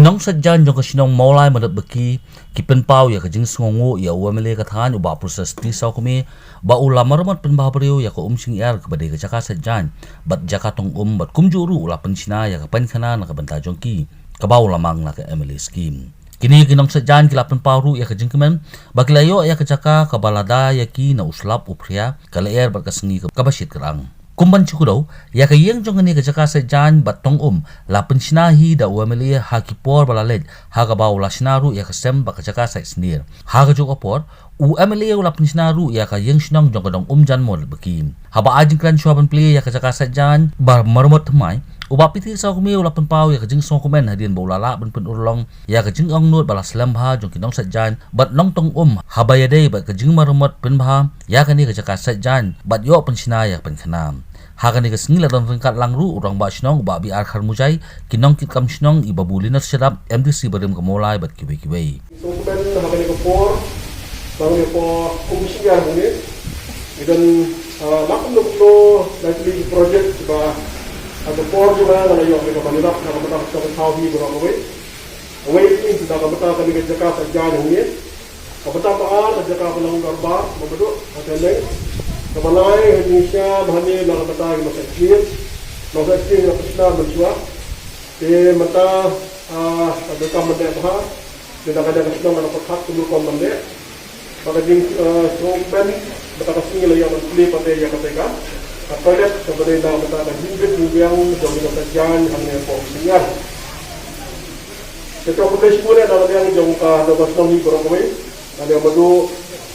Kinong sadyan yung kasinong maulay madat baki kipen pau ya kajing songo ya uamele kathan uba proses pisau kumi ba ulama ramat penbabariu ya ko umsing yar kepada kajaka sadyan bat jakatong bat kumjuru ula pensina ya kapan kana na kabanta jongki kabau lamang na ka emily scheme kini kinong sadyan kilapen pauru ya kajing kemen bakilayo ya kajaka kabalada ya ki na uslap upria kalaer bat kasengi kabasit kerang kumban cikudau ya kayeng jong ni kajaka sajan batong lapen sinahi da uameli hakipor balalet hagabau lasinaru ya kasem bakajaka sa snir hagajuk opor uameli lapen sinaru ya kayeng sinong jong kadong jan mod bekim haba ajing kran shuaban play ya kajaka sajan bar marmot mai uba piti sa kumi ulapen pau ya kajing song komen hadin baulala ben pen urlong ya kajing ong nut balas lembha jong kinong sajan bat nong tong habayade bat kajing marmot pen bha ya kani kajaka sajan bat yo pen sinaya pen khanam hagan ni kasngila dan rengkat langru urang ba sinong ba bi arkhar mujai kinong kitkam sinong ibabulina sedap MDC barem kemolai bat kiwe-kiwe so ben hagan ni kopor baru ko kumsiya huni idan lakum lo likely project ba ada por juga na yo ni kamanila na kamata sa tawhi bro away ini sudah kamata kami ke Jakarta saja huni kamata pa Jakarta lang garba mabudo atene Kamalai Indonesia bahani dalam mata yang masih yang pesna berjuang di mata ada kamera bah di dalam kesempatan ada perhak dulu kamera pada jing soben mata kasih lagi yang beli pada yang mereka toilet seperti dalam mata ada jingkit yang jauh dari jalan hanya posisinya setelah publish pun ada yang jauh ke ada pasang ni berapa ada yang baru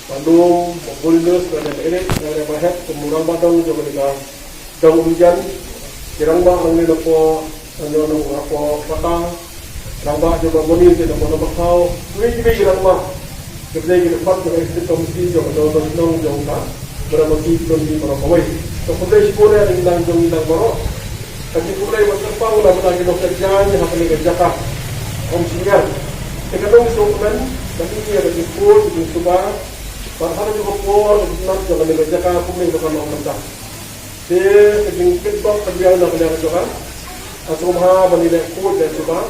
Bandung, Bulus, dan ini yang bahat kemurang badang juga mereka daun hujan, kirang bah ang nilapo, ano apa patang, kirang bah juga boni kita mana bakau, ini kirang bah, kita kita dapat dengan istri komisi juga daun nong jauhkan, berapa kita di berapa kawai, so kulai sekolah yang dalam jauh dalam baru, tapi kulai berterpang dalam lagi dokter jalan yang akan dikerjakan, komisinya, kita tahu dokumen, tapi ini ada jemput, jumpa. Padahal juga por benar jangan dikerjakan aku ni bukan orang mentah. Dia kejengkit bang kerjaan nak kerja juga. Asrumha banilai kod dan juga.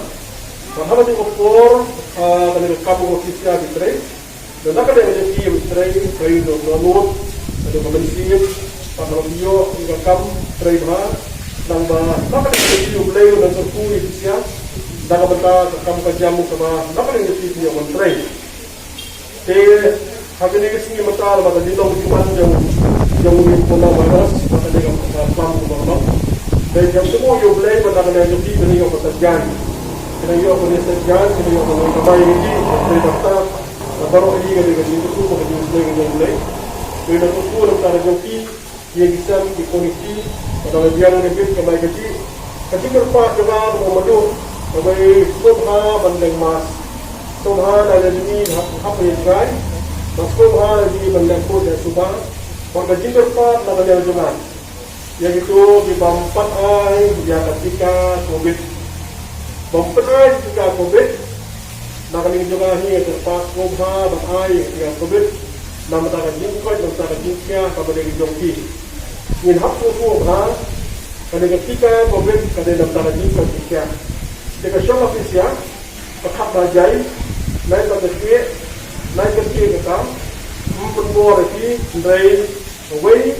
Padahal juga por kami kamu ofisial di tray. Dan nak ada yang di tray tray nomor ada komensi padahal video juga kamu tray bah. Dan nak ada yang di play dan terku ofisial. Dan betul kamu kerjamu sama nak ada yang di video mentray. Dia Hati ni kesini mental pada dilong cuman yang ni pola balas pada dia pam pola. Dan yang semua yo blay pada kena jadi ni yo pekerjaan. Kena yo pekerjaan, kena yo kamai ini, dari daftar baru ini kena jadi itu kena jadi yang blay. Kena tu antara joki yang bisa dikonekti pada yang lebih kamai gaji. Kasi berpak juga memadu sebagai subha bandeng mas. Subha ada ni apa yang try Masuk di Bandangkut dan Subang, pada jingkir part nama yang jungan, yaitu di bampat ai yang ketika COVID, bampat ai ketika COVID, nama yang jungan ini terpas Subang bampat ai ketika COVID, nama tak jingkir, nama tak jingkir kepada jongki. Ini hak Subang, pada ketika COVID, pada nama tak jingkir jingkir. Jika syok ofisial, tetap bajai, naik pada kiri. Naik kecil kita, memperbuat lagi dari away.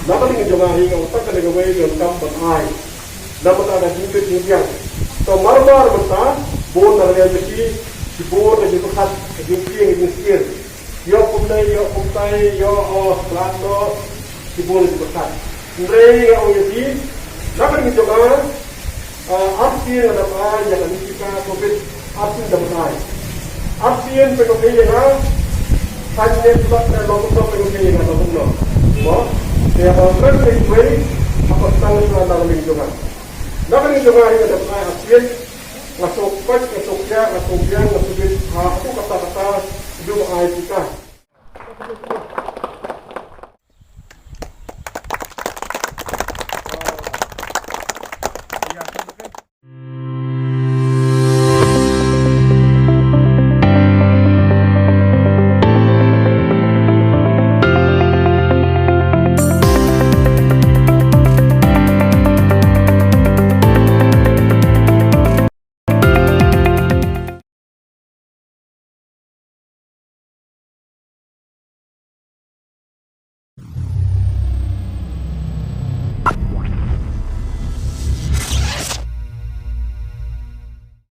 Nama dengan jemaah ini kita kena away dengan kampan air. Nama ada jingkir jingkian. So marmar besar, bon ada lagi, di bon ada berkat jingkir. Yo pumtai, yo plato, di bon ada berkat. Dari yang ini, nama dengan jemaah, arti ada air yang kita COVID, arti dapat air. Artian pengokeynya hanya sebab dan lokal pengokeynya lokal. Wah, dia akan berlebih apa tahu dalam lingkungan. Dalam lingkungan ini ada artian masuk pas, masuk yang, masuk aku kata-kata hidup air kita.